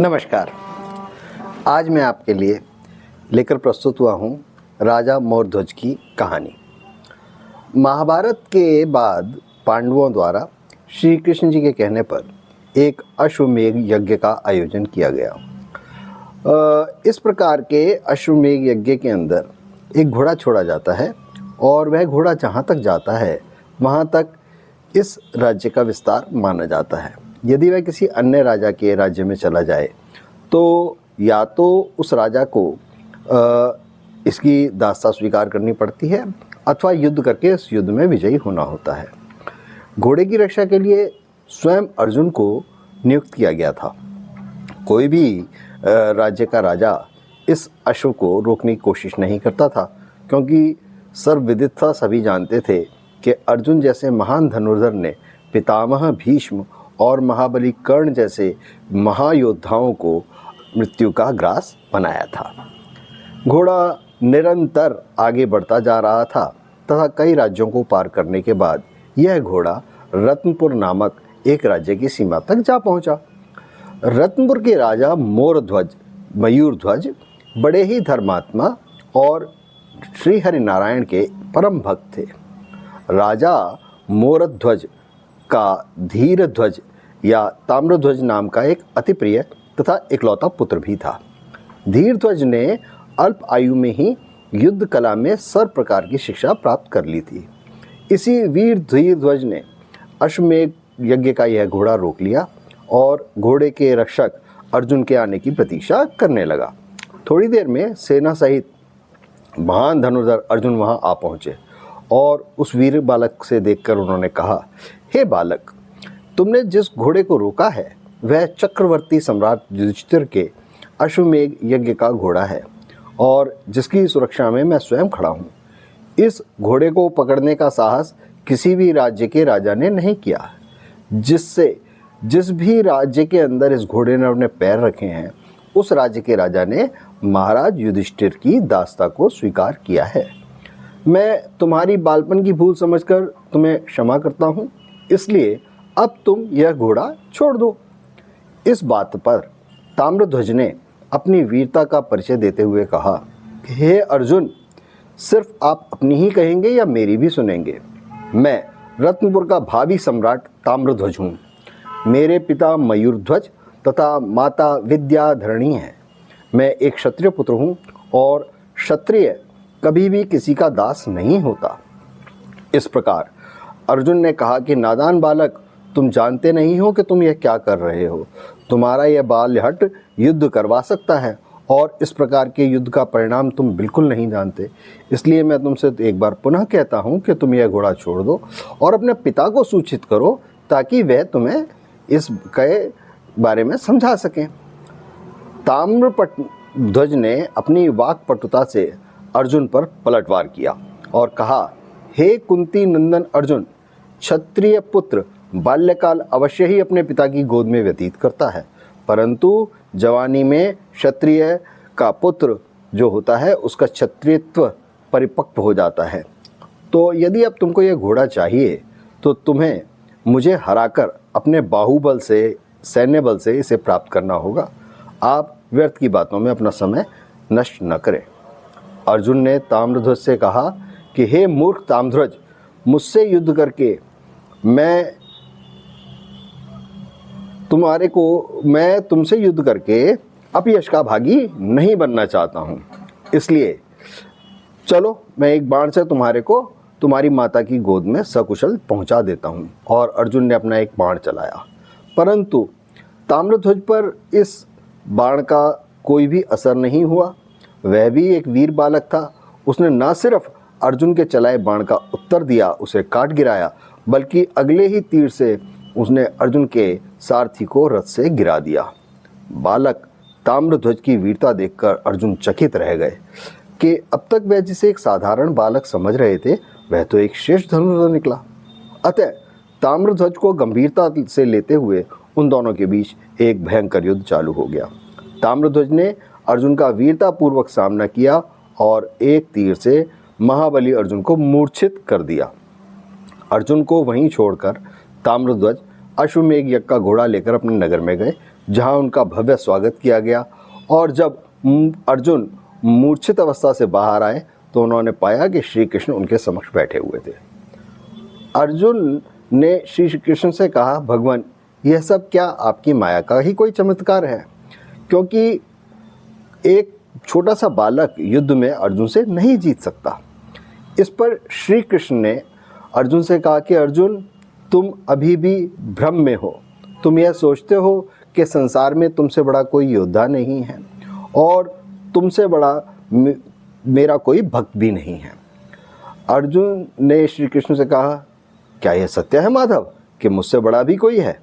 नमस्कार। आज मैं आपके लिए लेकर प्रस्तुत हुआ हूँ राजा मोरध्वज की कहानी। महाभारत के बाद पांडवों द्वारा श्री कृष्ण जी के कहने पर एक अश्वमेध यज्ञ का आयोजन किया गया। इस प्रकार के अश्वमेध यज्ञ के अंदर एक घोड़ा छोड़ा जाता है और वह घोड़ा जहाँ तक जाता है वहाँ तक इस राज्य का विस्तार माना जाता है। यदि वह किसी अन्य राजा के राज्य में चला जाए तो या तो उस राजा को इसकी दास्ता स्वीकार करनी पड़ती है अथवा युद्ध करके इस युद्ध में विजयी होना होता है। घोड़े की रक्षा के लिए स्वयं अर्जुन को नियुक्त किया गया था। कोई भी राज्य का राजा इस अश्व को रोकने की कोशिश नहीं करता था, क्योंकि सर्वविदित था, सभी जानते थे कि अर्जुन जैसे महान धनुर्धर ने पितामह भीष्म और महाबली कर्ण जैसे महायोद्धाओं को मृत्यु का ग्रास बनाया था। घोड़ा निरंतर आगे बढ़ता जा रहा था तथा कई राज्यों को पार करने के बाद यह घोड़ा रत्नपुर नामक एक राज्य की सीमा तक जा पहुंचा। रत्नपुर के राजा मोरध्वज मयूरध्वज बड़े ही धर्मात्मा और श्री हरिनारायण के परम भक्त थे। राजा मोरध्वज का धीरध्वज या ताम्रध्वज नाम का एक अति प्रिय तथा इकलौता पुत्र भी था। धीरध्वज ने अल्प आयु में ही युद्ध कला में सर्व प्रकार की शिक्षा प्राप्त कर ली थी। इसी वीर धीरध्वज ने अश्वमेध यज्ञ का यह घोड़ा रोक लिया और घोड़े के रक्षक अर्जुन के आने की प्रतीक्षा करने लगा। थोड़ी देर में सेना सहित महान धनुर्धर अर्जुन वहां आ पहुंचे और उस वीर बालक से देखकर उन्होंने कहा, हे बालक, तुमने जिस घोड़े को रोका है वह चक्रवर्ती सम्राट युधिष्ठिर के अश्वमेध यज्ञ का घोड़ा है और जिसकी सुरक्षा में मैं स्वयं खड़ा हूँ। इस घोड़े को पकड़ने का साहस किसी भी राज्य के राजा ने नहीं किया। जिस भी राज्य के अंदर इस घोड़े ने अपने पैर रखे हैं उस राज्य के राजा ने महाराज युधिष्ठिर की दास्ता को स्वीकार किया है। मैं तुम्हारी बालपन की भूल समझकर तुम्हें क्षमा करता हूँ, इसलिए अब तुम यह घोड़ा छोड़ दो। इस बात पर ताम्रध्वज ने अपनी वीरता का परिचय देते हुए कहा कि हे अर्जुन, सिर्फ आप अपनी ही कहेंगे या मेरी भी सुनेंगे? मैं रत्नपुर का भावी सम्राट ताम्रध्वज हूँ। मेरे पिता मयूरध्वज तथा माता विद्याधरणी हैं। मैं एक क्षत्रिय पुत्र हूँ और क्षत्रिय कभी भी किसी का दास नहीं होता। इस प्रकार अर्जुन ने कहा कि नादान बालक, तुम जानते नहीं हो कि तुम यह क्या कर रहे हो। तुम्हारा यह बाल्यहट युद्ध करवा सकता है और इस प्रकार के युद्ध का परिणाम तुम बिल्कुल नहीं जानते। इसलिए मैं तुमसे एक बार पुनः कहता हूँ कि तुम यह घोड़ा छोड़ दो और अपने पिता को सूचित करो ताकि वह तुम्हें इस के बारे में समझा सकें। ताम्रध्वज ने अपनी वाक्पटुता से अर्जुन पर पलटवार किया और कहा, हे कुंती नंदन अर्जुन, क्षत्रिय पुत्र बाल्यकाल अवश्य ही अपने पिता की गोद में व्यतीत करता है, परंतु जवानी में क्षत्रिय का पुत्र जो होता है उसका क्षत्रियत्व परिपक्व हो जाता है। तो यदि अब तुमको यह घोड़ा चाहिए तो तुम्हें मुझे हराकर अपने बाहुबल से, सैन्य बल से इसे प्राप्त करना होगा। आप व्यर्थ की बातों में अपना समय नष्ट न करें। अर्जुन ने ताम्रध्वज से कहा कि हे मूर्ख ताम्रध्वज, मुझसे युद्ध करके मैं तुमसे युद्ध करके अपयश का भागी नहीं बनना चाहता हूँ। इसलिए चलो, मैं एक बाण से तुम्हारी माता की गोद में सकुशल पहुँचा देता हूँ। और अर्जुन ने अपना एक बाण चलाया, परंतु ताम्रध्वज पर इस बाण का कोई भी असर नहीं हुआ। वह भी एक वीर बालक था। उसने न सिर्फ अर्जुन के चलाए बाण का उत्तर दिया, उसे काट गिराया, बल्कि अगले ही तीर से उसने अर्जुन के सारथी को रथ से गिरा दिया। बालक ताम्रध्वज की वीरता देखकर अर्जुन चकित रह गए कि अब तक वह जिसे एक साधारण बालक समझ रहे थे वह तो एक श्रेष्ठ धनुर्धर निकला। अतः ताम्रध्वज को गंभीरता से लेते हुए उन दोनों के बीच एक भयंकर युद्ध चालू हो गया। ताम्रध्वज ने अर्जुन का वीरतापूर्वक सामना किया और एक तीर से महाबली अर्जुन को मूर्छित कर दिया। अर्जुन को वहीं छोड़कर ताम्रध्वज अश्वमेध यज्ञ का घोड़ा लेकर अपने नगर में गए जहां उनका भव्य स्वागत किया गया। और जब अर्जुन मूर्छित अवस्था से बाहर आए तो उन्होंने पाया कि श्री कृष्ण उनके समक्ष बैठे हुए थे। अर्जुन ने श्री कृष्ण से कहा, भगवान, यह सब क्या आपकी माया का ही कोई चमत्कार है? क्योंकि एक छोटा सा बालक युद्ध में अर्जुन से नहीं जीत सकता। इस पर श्री कृष्ण ने अर्जुन से कहा कि अर्जुन, तुम अभी भी भ्रम में हो। तुम यह सोचते हो कि संसार में तुमसे बड़ा कोई योद्धा नहीं है और तुमसे बड़ा मेरा कोई भक्त भी नहीं है। अर्जुन ने श्री कृष्ण से कहा, क्या यह सत्य है माधव कि मुझसे बड़ा भी कोई है?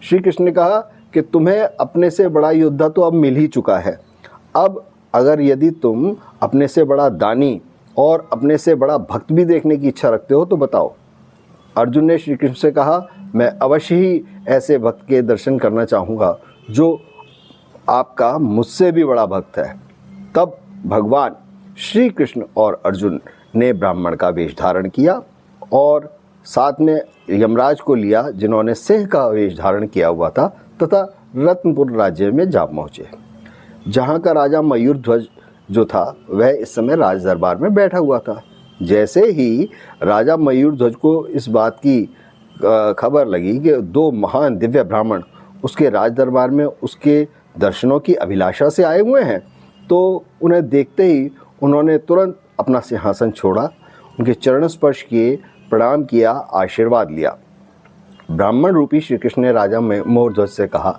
श्री कृष्ण ने कहा कि तुम्हें अपने से बड़ा योद्धा तो अब मिल ही चुका है। अब अगर यदि तुम अपने से बड़ा दानी और अपने से बड़ा भक्त भी देखने की इच्छा रखते हो तो बताओ। अर्जुन ने श्री कृष्ण से कहा, मैं अवश्य ही ऐसे भक्त के दर्शन करना चाहूँगा जो आपका मुझसे भी बड़ा भक्त है। तब भगवान श्री कृष्ण और अर्जुन ने ब्राह्मण का वेश धारण किया और साथ में यमराज को लिया, जिन्होंने सिंह का वेश धारण किया हुआ था, तथा रत्नपुर राज्य में जा पहुँचे, जहाँ का राजा मयूरध्वज जो था वह इस समय राज दरबार में बैठा हुआ था। जैसे ही राजा मयूरध्वज को इस बात की खबर लगी कि दो महान दिव्य ब्राह्मण उसके राज दरबार में उसके दर्शनों की अभिलाषा से आए हुए हैं, तो उन्हें देखते ही उन्होंने तुरंत अपना सिंहासन छोड़ा, उनके चरण स्पर्श किए, प्रणाम किया, आशीर्वाद लिया। ब्राह्मण रूपी श्री कृष्ण ने राजा मयूरध्वज से कहा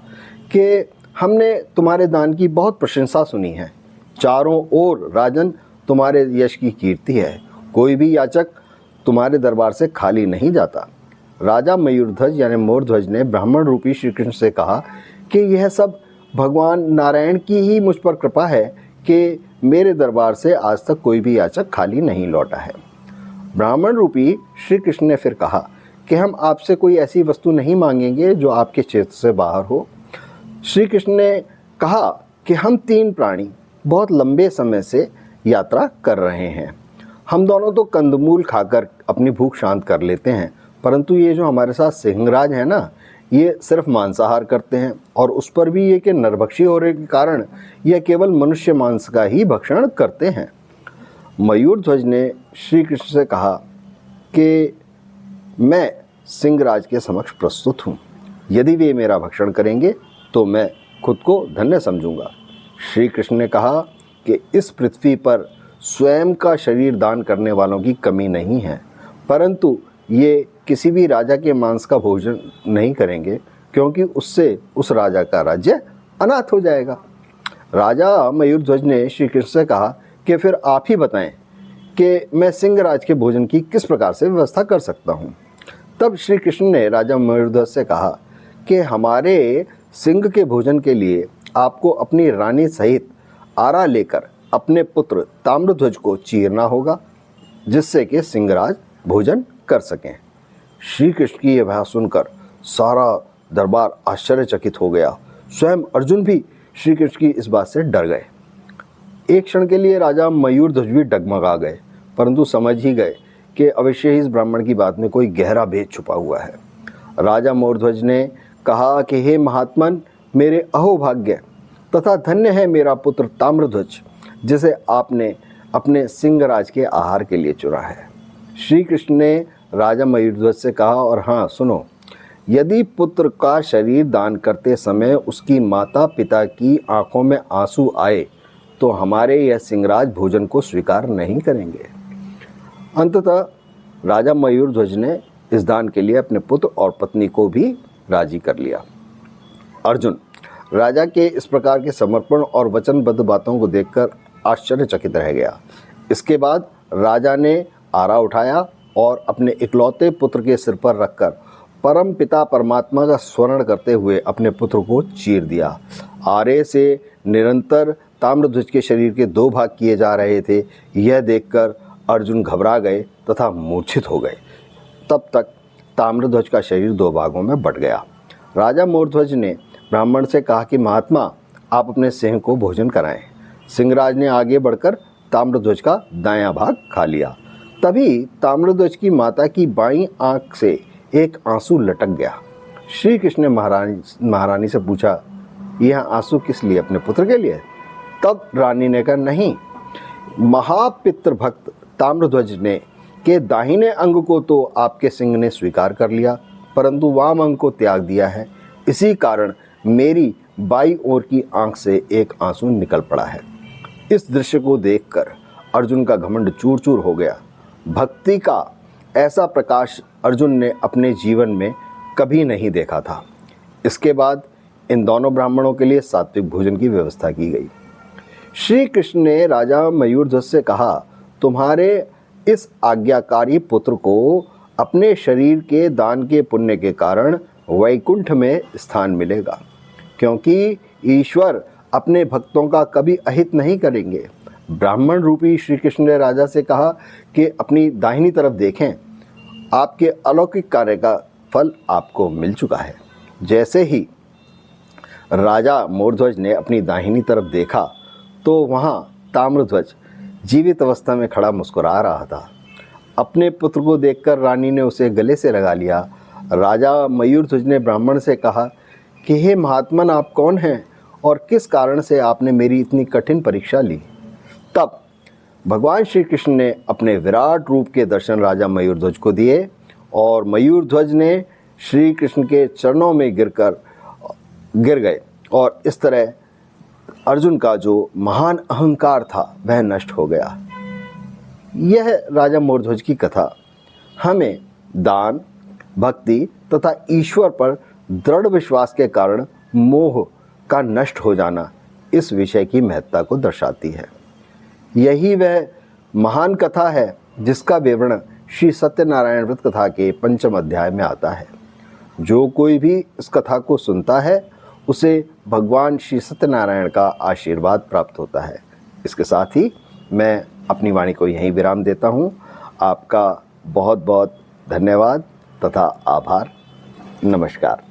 कि हमने तुम्हारे दान की बहुत प्रशंसा सुनी है। चारों ओर राजन तुम्हारे यश की कीर्ति है। कोई भी याचक तुम्हारे दरबार से खाली नहीं जाता। राजा मयूरध्वज यानी मोरध्वज ने ब्राह्मण रूपी श्री कृष्ण से कहा कि यह सब भगवान नारायण की ही मुझ पर कृपा है कि मेरे दरबार से आज तक कोई भी याचक खाली नहीं लौटा है। ब्राह्मण रूपी श्री कृष्ण ने फिर कहा कि हम आपसे कोई ऐसी वस्तु नहीं मांगेंगे जो आपके क्षेत्र से बाहर हो। श्री कृष्ण ने कहा कि हम तीन प्राणी बहुत लंबे समय से यात्रा कर रहे हैं। हम दोनों तो कंदमूल खाकर अपनी भूख शांत कर लेते हैं, परंतु ये जो हमारे साथ सिंहराज है ना, ये सिर्फ मांसाहार करते हैं और उस पर भी ये कि नरभक्षी होने के कारण यह केवल मनुष्य मांस का ही भक्षण करते हैं। मयूरध्वज ने श्री कृष्ण से कहा कि मैं सिंहराज के समक्ष प्रस्तुत हूँ। यदि वे मेरा भक्षण करेंगे तो मैं खुद को धन्य समझूंगा। श्री कृष्ण ने कहा कि इस पृथ्वी पर स्वयं का शरीर दान करने वालों की कमी नहीं है, परंतु ये किसी भी राजा के मांस का भोजन नहीं करेंगे, क्योंकि उससे उस राजा का राज्य अनाथ हो जाएगा। राजा मयूरध्वज ने श्री कृष्ण से कहा कि फिर आप ही बताएं कि मैं सिंहराज के भोजन की किस प्रकार से व्यवस्था कर सकता हूँ। तब श्री कृष्ण ने राजा मयूरध्वज से कहा कि हमारे सिंह के भोजन के लिए आपको अपनी रानी सहित आरा लेकर अपने पुत्र ताम्रध्वज को चीरना होगा, जिससे कि सिंहराज भोजन कर सकें। श्री कृष्ण की यह बात सुनकर सारा दरबार आश्चर्यचकित हो गया। स्वयं अर्जुन भी श्री कृष्ण की इस बात से डर गए। एक क्षण के लिए राजा मयूरध्वज भी डगमगा गए, परंतु समझ ही गए कि अवश्य ही इस ब्राह्मण की बात में कोई गहरा भेद छुपा हुआ है। राजा मयूरध्वज ने कहा कि हे महात्मन, मेरे अहोभाग्य तथा धन्य है मेरा पुत्र ताम्रध्वज, जिसे आपने अपने सिंहराज के आहार के लिए चुना है। श्री कृष्ण ने राजा मयूरध्वज से कहा, और हाँ सुनो, यदि पुत्र का शरीर दान करते समय उसकी माता पिता की आंखों में आंसू आए तो हमारे यह सिंहराज भोजन को स्वीकार नहीं करेंगे। अंततः राजा मयूरध्वज ने इस दान के लिए अपने पुत्र और पत्नी को भी राजी कर लिया। अर्जुन राजा के इस प्रकार के समर्पण और वचनबद्ध बातों को देखकर आश्चर्यचकित रह गया। इसके बाद राजा ने आरा उठाया और अपने इकलौते पुत्र के सिर पर रखकर परम पिता परमात्मा का स्मरण करते हुए अपने पुत्र को चीर दिया। आरे से निरंतर ताम्रध्वज के शरीर के दो भाग किए जा रहे थे। यह देखकर अर्जुन घबरा गए तथा मूर्छित हो गए। तब तक ताम्रध्वज का शरीर दो भागों में बट गया। राजा मोरध्वज ने ब्राह्मण से कहा कि महात्मा, आप अपने सिंह को भोजन कराएं। सिंहराज ने आगे बढ़कर ताम्रध्वज का दायां भाग खा लिया। तभी ताम्रध्वज की माता की बाईं आंख से एक आंसू लटक गया। श्री कृष्ण ने महारानी से पूछा यह आंसू किस लिए, अपने पुत्र के लिए? तब रानी ने कहा, नहीं, महापितृभक्त ताम्रध्वज ने के दाहिने अंग को तो आपके सिंह ने स्वीकार कर लिया, परंतु वाम अंग को त्याग दिया है। इसी कारण मेरी बाई ओर की आंख से एक आंसू निकल पड़ा है। इस दृश्य को देखकर अर्जुन का घमंड चूर चूर हो गया। भक्ति का ऐसा प्रकाश अर्जुन ने अपने जीवन में कभी नहीं देखा था। इसके बाद इन दोनों ब्राह्मणों के लिए सात्विक भोजन की व्यवस्था की गई। श्री कृष्ण ने राजा मयूरध्वज से कहा, तुम्हारे इस आज्ञाकारी पुत्र को अपने शरीर के दान के पुण्य के कारण वैकुंठ में स्थान मिलेगा, क्योंकि ईश्वर अपने भक्तों का कभी अहित नहीं करेंगे। ब्राह्मण रूपी श्री कृष्ण ने राजा से कहा कि अपनी दाहिनी तरफ देखें, आपके अलौकिक कार्य का फल आपको मिल चुका है। जैसे ही राजा मोरध्वज ने अपनी दाहिनी तरफ देखा तो वहाँ ताम्रध्वज जीवित अवस्था में खड़ा मुस्कुरा रहा था। अपने पुत्र को देखकर रानी ने उसे गले से लगा लिया। राजा मयूरध्वज ने ब्राह्मण से कहा कि हे महात्मन, आप कौन हैं और किस कारण से आपने मेरी इतनी कठिन परीक्षा ली? तब भगवान श्री कृष्ण ने अपने विराट रूप के दर्शन राजा मयूरध्वज को दिए और मयूरध्वज ने श्री कृष्ण के चरणों में गिर गए और इस तरह अर्जुन का जो महान अहंकार था वह नष्ट हो गया। यह राजा मोरध्वज की कथा हमें दान, भक्ति तथा ईश्वर पर दृढ़ विश्वास के कारण मोह का नष्ट हो जाना, इस विषय की महत्ता को दर्शाती है। यही वह महान कथा है जिसका विवरण श्री सत्यनारायण व्रत कथा के 5वें अध्याय में आता है। जो कोई भी इस कथा को सुनता है उसे भगवान श्री सत्यनारायण का आशीर्वाद प्राप्त होता है। इसके साथ ही मैं अपनी वाणी को यहीं विराम देता हूँ। आपका बहुत बहुत धन्यवाद तथा आभार। नमस्कार।